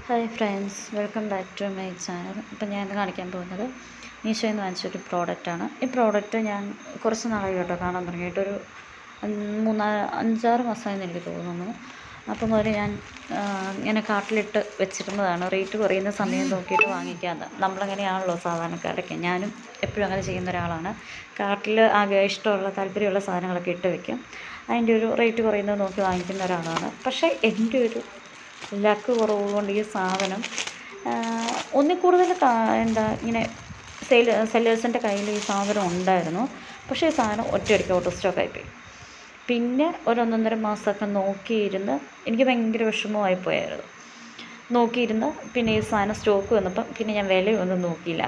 Hi friends, welcome back to my channel. ഇപ്പം ഞാൻ കാണിക്കാൻ പോകുന്നത് മീഷോയിൽ നിന്ന് വാങ്ങിച്ചൊരു പ്രോഡക്റ്റാണ്. ഈ പ്രോഡക്റ്റ് ഞാൻ കുറച്ച് നാളായി കേട്ടോ കാണാൻ തുടങ്ങിയിട്ട്. ഒരു 5-6 മാസമായെന്ന് എനിക്ക് തോന്നുന്നു. അപ്പം മുതൽ ഞാൻ ഇങ്ങനെ കാർട്ടിലിട്ട് വെച്ചിരുന്നതാണ്. റേറ്റ് കുറയുന്ന സമയം നോക്കിയിട്ട് വാങ്ങിക്കാമെന്ന്. നമ്മളങ്ങനെയാണല്ലോ സാധാരണക്കാരൊക്കെ. ഞാനും എപ്പോഴും അങ്ങനെ ചെയ്യുന്ന ഒരാളാണ്. കാർട്ടിൽ ആകെ ഇഷ്ടമുള്ള താല്പര്യമുള്ള സാധനങ്ങളൊക്കെ ഇട്ട് വയ്ക്കും. അതിൻ്റെ ഒരു റേറ്റ് കുറയുന്നത് നോക്കി വാങ്ങിക്കുന്ന ഒരാളാണ്. പക്ഷേ എൻ്റെ ഒരു ലക്ക് കുറവ് കൊണ്ട് ഈ സാധനം ഒന്നിൽ കൂടുതൽ ഇങ്ങനെ സെല്ലേഴ്സിൻ്റെ കയ്യിൽ ഈ സാധനം ഉണ്ടായിരുന്നു. പക്ഷേ ഈ സാധനം ഒറ്റയടിക്ക് ഔട്ട് ഓഫ് സ്റ്റോക്ക് ആയിപ്പോയി. പിന്നെ ഒരു 1-1.5 മാസമൊക്കെ നോക്കിയിരുന്ന് എനിക്ക് ഭയങ്കര വിഷമമായിപ്പോയായിരുന്നു. നോക്കിയിരുന്ന് പിന്നെ ഈ സാധനം സ്റ്റോക്ക് വന്നപ്പം പിന്നെ ഞാൻ വിലയൊന്നും നോക്കിയില്ല.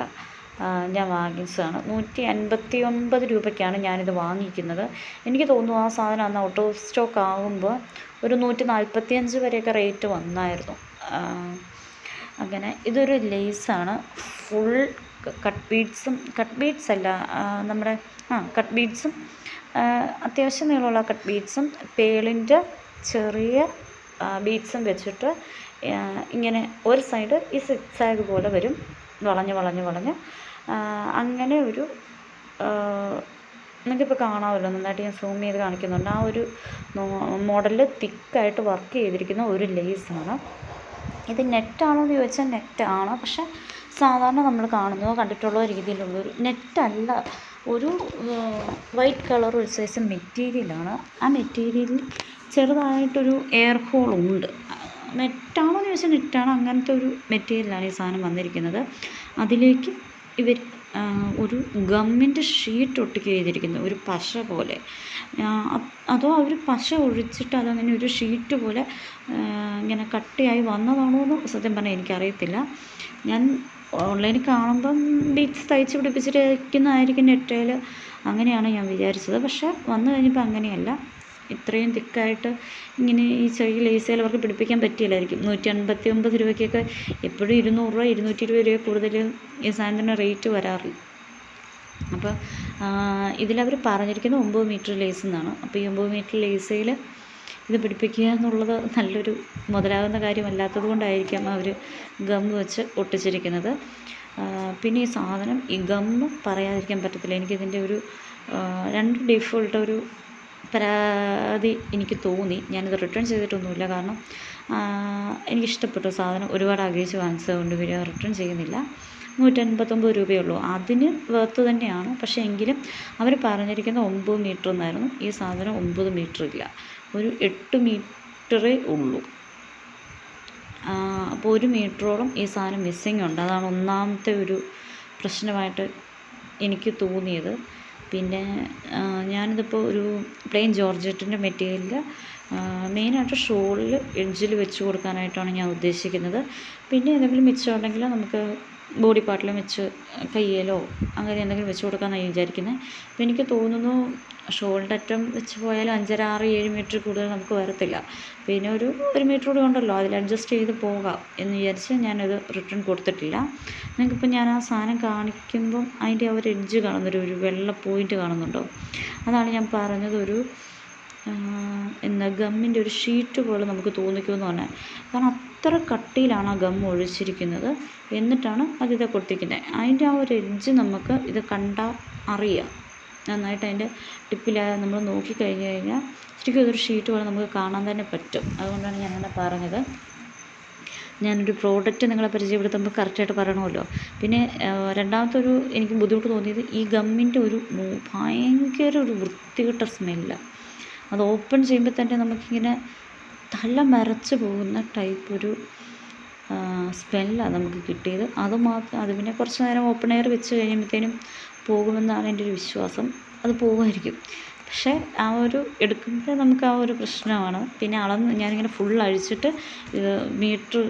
ഞാൻ വാങ്ങിച്ചതാണ്. 159 രൂപയ്ക്കാണ് ഞാനിത് വാങ്ങിക്കുന്നത്. എനിക്ക് തോന്നുന്നു ആ സാധനം അന്ന് ഔട്ട് ഓഫ് സ്റ്റോക്ക് ആകുമ്പോൾ ഒരു 145 വരെയൊക്കെ റേറ്റ് വന്നായിരുന്നു. അങ്ങനെ ഇതൊരു ലേസാണ്. ഫുൾ കട്ട് ബീഡ്സ് അല്ല, നമ്മുടെ കട്ട് ബീഡ്സും അത്യാവശ്യം നീളമുള്ള കട്ട് ബീഡ്സും പേളിൻ്റെ ചെറിയ ബീഡ്സും വെച്ചിട്ട് ഇങ്ങനെ ഒരു സൈഡ് ഈ സിക്സാഗ് പോലെ വരും, വളഞ്ഞ് അങ്ങനെ ഒരു നിങ്ങൾക്കിപ്പോൾ കാണാമല്ലോ, നന്നായിട്ട് ഞാൻ സൂം ചെയ്ത് കാണിക്കുന്നുണ്ട്. ആ ഒരു മോഡലിൽ തിക്കായിട്ട് വർക്ക് ചെയ്തിരിക്കുന്ന ഒരു ലേസാണ് ഇത്. നെറ്റാണോ എന്ന് ചോദിച്ചാൽ നെറ്റാണ്, പക്ഷെ സാധാരണ നമ്മൾ കാണുന്നതോ കണ്ടിട്ടുള്ള രീതിയിലുള്ളൊരു നെറ്റല്ല. ഒരു വൈറ്റ് കളർ ഒരു സൈസ് മെറ്റീരിയലാണ്. ആ മെറ്റീരിയലിൽ ചെറുതായിട്ടൊരു എയർ ഹോളുണ്ട്. നെറ്റാണോ എന്ന് ചോദിച്ചാൽ നെറ്റാണ്. അങ്ങനത്തെ ഒരു മെറ്റീരിയലാണ് ഈ സാധനം വന്നിരിക്കുന്നത്. അതിലേക്ക് ഇവർ ഒരു ഗമ്മിൻ്റെ ഷീറ്റ് ഒട്ടിക്ക് ചെയ്തിരിക്കുന്നു, ഒരു പശ പോലെ. അതോ അവർ പശ ഒഴിച്ചിട്ട് അതങ്ങനെ ഒരു ഷീറ്റ് പോലെ ഇങ്ങനെ കട്ടിയായി വന്നതാണോ എന്ന് സത്യം പറഞ്ഞാൽ എനിക്കറിയത്തില്ല. ഞാൻ ഓൺലൈനിൽ കാണുമ്പം ബീഡ്സ് തയ്ച്ച് പിടിപ്പിച്ചിട്ട് വയ്ക്കുന്നതായിരിക്കും നെറ്റയിൽ, അങ്ങനെയാണ് ഞാൻ വിചാരിച്ചത്. പക്ഷേ വന്നു കഴിഞ്ഞപ്പോൾ അങ്ങനെയല്ല. ഇത്രയും തിക്കായിട്ട് ഇങ്ങനെ ഈ ചെറിയ ലേസിൽ അവർക്ക് പിടിപ്പിക്കാൻ പറ്റിയില്ലായിരിക്കും. 159 രൂപയ്ക്കൊക്കെ എപ്പോഴും 200 രൂപ 220 രൂപ കൂടുതൽ ഈ സാധനത്തിന് റേറ്റ് വരാറില്ല. അപ്പോൾ ഇതിലവർ പറഞ്ഞിരിക്കുന്നത് 9 മീറ്റർ ലേസ് എന്നാണ്. അപ്പോൾ ഈ 9 മീറ്റർ ലേസിൽ ഇത് പിടിപ്പിക്കുക എന്നുള്ളത് നല്ലൊരു മുതലാകുന്ന കാര്യമല്ലാത്തത് കൊണ്ടായിരിക്കാം അവർ ഗം വെച്ച് ഒട്ടിച്ചിരിക്കുന്നത്. പിന്നെ ഈ സാധനം, ഈ ഗമ്മ് പറയാതിരിക്കാൻ പറ്റത്തില്ല. എനിക്കിതിൻ്റെ ഒരു 2 ഡിഫോൾട്ട് ഒരു പരാതി എനിക്ക് തോന്നി. ഞാനിത് റിട്ടേൺ ചെയ്തിട്ടൊന്നുമില്ല, കാരണം എനിക്കിഷ്ടപ്പെട്ടു സാധനം. ഒരുപാട് ആഗ്രഹിച്ച് വാങ്ങിച്ചത് കൊണ്ട് ഇവർ റിട്ടേൺ ചെയ്യുന്നില്ല. 159 രൂപയുള്ളൂ. അതിന് വർത്ത് തന്നെയാണ്. പക്ഷേ എങ്കിലും അവർ പറഞ്ഞിരിക്കുന്നത് 9 മീറ്റർ എന്നായിരുന്നു. ഈ സാധനം 9 മീറ്റർ ഇല്ല, ഒരു 8 മീറ്ററേ ഉള്ളൂ. അപ്പോൾ 1 മീറ്ററോളം ഈ സാധനം മിസ്സിങ് ഉണ്ട്. അതാണ് ഒന്നാമത്തെ ഒരു പ്രശ്നമായിട്ട് എനിക്ക് തോന്നിയത്. പിന്നെ ഞാനിതിപ്പോൾ ഒരു പ്ലെയിൻ ജോർജറ്റിൻ്റെ മെറ്റീരിയലിൽ മെയിനായിട്ട് ഷോളിൽ എഡ്ജിൽ വെച്ച് കൊടുക്കാനായിട്ടാണ് ഞാൻ ഉദ്ദേശിക്കുന്നത്. പിന്നെ എന്തെങ്കിലും മിച്ചമുണ്ടെങ്കിൽ നമുക്ക് ബോഡി പാർട്ടിലും വെച്ച് കയ്യിലോ അങ്ങനെ എന്തെങ്കിലും വെച്ച് കൊടുക്കാമെന്നാണ് വിചാരിക്കുന്നത്. അപ്പോൾ എനിക്ക് തോന്നുന്നു ഷോളിൻ്റെ അറ്റം വെച്ച് പോയാൽ 5.5, 6, 7 മീറ്റർ കൂടുതൽ നമുക്ക് വരത്തില്ല. പിന്നെ ഒരു മീറ്റർ കൂടി ഉണ്ടല്ലോ, അതിൽ അഡ്ജസ്റ്റ് ചെയ്ത് പോകാം എന്ന് വിചാരിച്ച് ഞാനത് റിട്ടേൺ കൊടുത്തിട്ടില്ല. നിങ്ങൾക്കിപ്പോൾ ഞാൻ ആ സാധനം കാണിക്കുമ്പം അതിൻ്റെ ആ ഒരു എഡ്ജ് കാണുന്നൊരു വെള്ള പോയിൻ്റ് കാണുന്നുണ്ടോ? അതാണ് ഞാൻ പറഞ്ഞത്, ഒരു ഗമ്മിൻ്റെ ഒരു ഷീറ്റ് പോലെ നമുക്ക് തോന്നിക്കുമെന്ന് പറഞ്ഞാൽ. കാരണം അത്ര കട്ടിയിലാണ് ആ ഗം ഒഴിച്ചിരിക്കുന്നത്. എന്നിട്ടാണ് അതിത് കൊടുത്തിരിക്കുന്നത്. അതിൻ്റെ ആ ഒരു എഡ്ജ് നമുക്ക് ഇത് കണ്ടാൽ അറിയാം നന്നായിട്ട്. അതിൻ്റെ ടിപ്പിൽ നമ്മൾ നോക്കിക്കഴിഞ്ഞ് കഴിഞ്ഞാൽ ശരിക്കും അതൊരു ഷീറ്റ് പോലെ നമുക്ക് കാണാൻ തന്നെ പറ്റും. അതുകൊണ്ടാണ് ഞാനങ്ങനെ പറഞ്ഞത്. ഞാനൊരു പ്രോഡക്റ്റ് നിങ്ങളെ പരിചയപ്പെടുത്തുമ്പോൾ കറക്റ്റായിട്ട് പറയണമല്ലോ. പിന്നെ രണ്ടാമത്തെ എനിക്ക് ബുദ്ധിമുട്ട് തോന്നിയത് ഈ ഗമ്മിൻ്റെ ഭയങ്കര ഒരു വൃത്തികെട്ട സ്മെല്ലാണ്. അത് ഓപ്പൺ ചെയ്യുമ്പോൾ തന്നെ നമുക്കിങ്ങനെ തല മരച്ച് പോകുന്ന ടൈപ്പ് ഒരു സ്മെല്ലാണ് നമുക്ക് കിട്ടിയത്. അത് പിന്നെ കുറച്ച് നേരം ഓപ്പൺ എയർ വെച്ച് കഴിയുമ്പോഴത്തേനും പോകുമെന്നാണ് എൻ്റെ ഒരു വിശ്വാസം. അത് പോകുമായിരിക്കും. പക്ഷേ എടുക്കുമ്പോൾ നമുക്ക് ആ ഒരു പ്രശ്നമാണ്. പിന്നെ ഞാനിങ്ങനെ ഫുൾ അഴിച്ചിട്ട് മീറ്റർ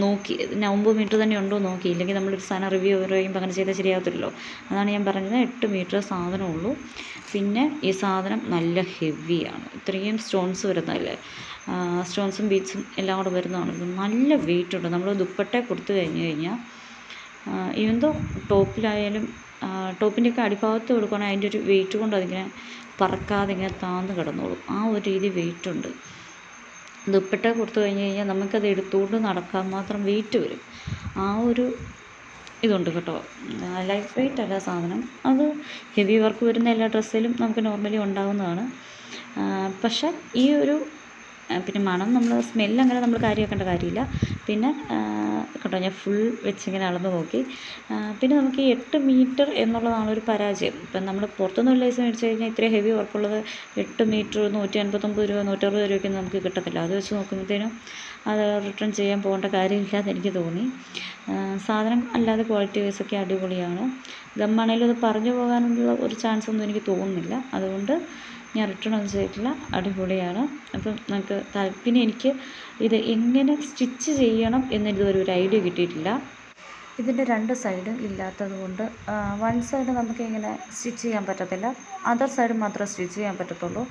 നോക്കി, 9 മീറ്റർ തന്നെ ഉണ്ടോ നോക്കി. ഇല്ലെങ്കിൽ നമ്മളൊരു സാധനം റിവ്യൂ പറയുമ്പോൾ അങ്ങനെ ചെയ്താൽ ശരിയാകത്തില്ലല്ലോ. അതാണ് ഞാൻ പറഞ്ഞത്, 8 മീറ്റർ സാധനമുള്ളൂ. പിന്നെ ഈ സാധനം നല്ല ഹെവിയാണ്. ഇത്രയും സ്റ്റോൺസ് വരുന്നതല്ലേ, സ്റ്റോൺസും ബീഡ്സും എല്ലാം കൂടെ വരുന്നതാണ്. നല്ല വെയിറ്റ് ഉണ്ട്. നമ്മൾ ദുപ്പട്ട കൊടുത്തു കഴിഞ്ഞാൽ ഇവന്തോ ടോപ്പിലായാലും ടോപ്പിൻ്റെയൊക്കെ അടിഭാഗത്ത് കൊടുക്കുകയാണെങ്കിൽ അതിൻ്റെ ഒരു വെയിറ്റ് കൊണ്ട് അതിങ്ങനെ പറക്കാതെ ഇങ്ങനെ താന്ന് കിടന്നോളും. ആ ഒരു രീതി വെയിറ്റ് ഉണ്ട്. ദുപ്പട്ട കൊടുത്തു കഴിഞ്ഞ് കഴിഞ്ഞാൽ നമുക്കത് എടുത്തുകൊണ്ട് നടക്കാൻ മാത്രം വെയിറ്റ് വരും. ആ ഒരു ഇതുണ്ട് കേട്ടോ. ലൈറ്റ് വെയിറ്റ് അല്ല സാധനം. അത് ഹെവി വർക്ക് വരുന്ന എല്ലാ ഡ്രസ്സിലും നമുക്ക് നോർമലി ഉണ്ടാകുന്നതാണ്. പക്ഷേ ഈ ഒരു പിന്നെ മണം നമ്മൾ സ്മെല്ല് അങ്ങനെ നമ്മൾ കാര്യമാക്കേണ്ട കാര്യമില്ല. പിന്നെ കേട്ടോ ഞാൻ ഫുൾ വെച്ചിങ്ങനെ അളന്ന് നോക്കി. പിന്നെ നമുക്ക് ഈ 8 മീറ്റർ എന്നുള്ളതാണ് ഒരു പരാജയം. ഇപ്പം നമ്മൾ പുറത്തുനിന്ന് ലേസ് മേടിച്ച് കഴിഞ്ഞാൽ ഇത്രയും ഹെവി വർക്കുള്ളത് 8 മീറ്റർ 159 രൂപ 160 രൂപയ്ക്കൊന്നും നമുക്ക് കിട്ടത്തില്ല. അത് വെച്ച് നോക്കുമ്പോഴത്തേനും അത് റിട്ടേൺ ചെയ്യാൻ പോകേണ്ട കാര്യമില്ല എന്ന് എനിക്ക് തോന്നി. സാധനം അല്ലാതെ ക്വാളിറ്റി വൈസൊക്കെ അടിപൊളിയാണ്. ഗമ്മാണേലും അത് പറഞ്ഞു പോകാനുള്ള ഒരു ചാൻസ് ഒന്നും എനിക്ക് തോന്നുന്നില്ല. അതുകൊണ്ട് ഞാൻ റിട്ടേൺ ഒന്നും ചെയ്തിട്ടില്ല. അടിപൊളിയാണ്. അപ്പം നമുക്ക് പിന്നെ എനിക്ക് ഇത് എങ്ങനെ സ്റ്റിച്ച് ചെയ്യണം എന്നിതുവരെ ഒരു ഐഡിയ കിട്ടിയിട്ടില്ല. ഇതിൻ്റെ 2 സൈഡും ഇല്ലാത്തത് കൊണ്ട് വൺ സൈഡ് നമുക്കിങ്ങനെ സ്റ്റിച്ച് ചെയ്യാൻ പറ്റത്തില്ല, അതർ സൈഡ് മാത്രമേ സ്റ്റിച്ച് ചെയ്യാൻ പറ്റത്തുള്ളൂ.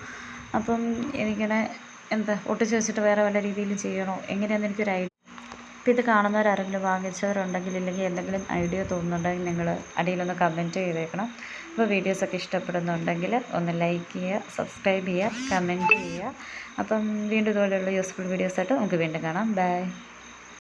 അപ്പം എനിക്കിങ്ങനെ ഒട്ടിച്ച് വെച്ചിട്ട് വേറെ വല്ല രീതിയിലും ചെയ്യണോ എങ്ങനെയാണെന്ന് എനിക്കൊരു ഐഡിയ. അപ്പോൾ ഇത് കാണുന്നവരാരെങ്കിലും വാങ്ങിച്ചവരുണ്ടെങ്കിൽ ഇല്ലെങ്കിൽ എന്തെങ്കിലും ഐഡിയ തോന്നുന്നുണ്ടെങ്കിൽ നിങ്ങൾ അടിയിലൊന്ന് കമൻറ്റ് ചെയ്തേക്കണം. അപ്പോൾ വീഡിയോസൊക്കെ ഇഷ്ടപ്പെടുന്നുണ്ടെങ്കിൽ ഒന്ന് ലൈക്ക് ചെയ്യുക, സബ്സ്ക്രൈബ് ചെയ്യുക, കമൻറ്റ് ചെയ്യുക. അപ്പം വീണ്ടും ഇതുപോലെയുള്ള യൂസ്ഫുൾ വീഡിയോസായിട്ട് നമുക്ക് വീണ്ടും കാണാം. ബൈ.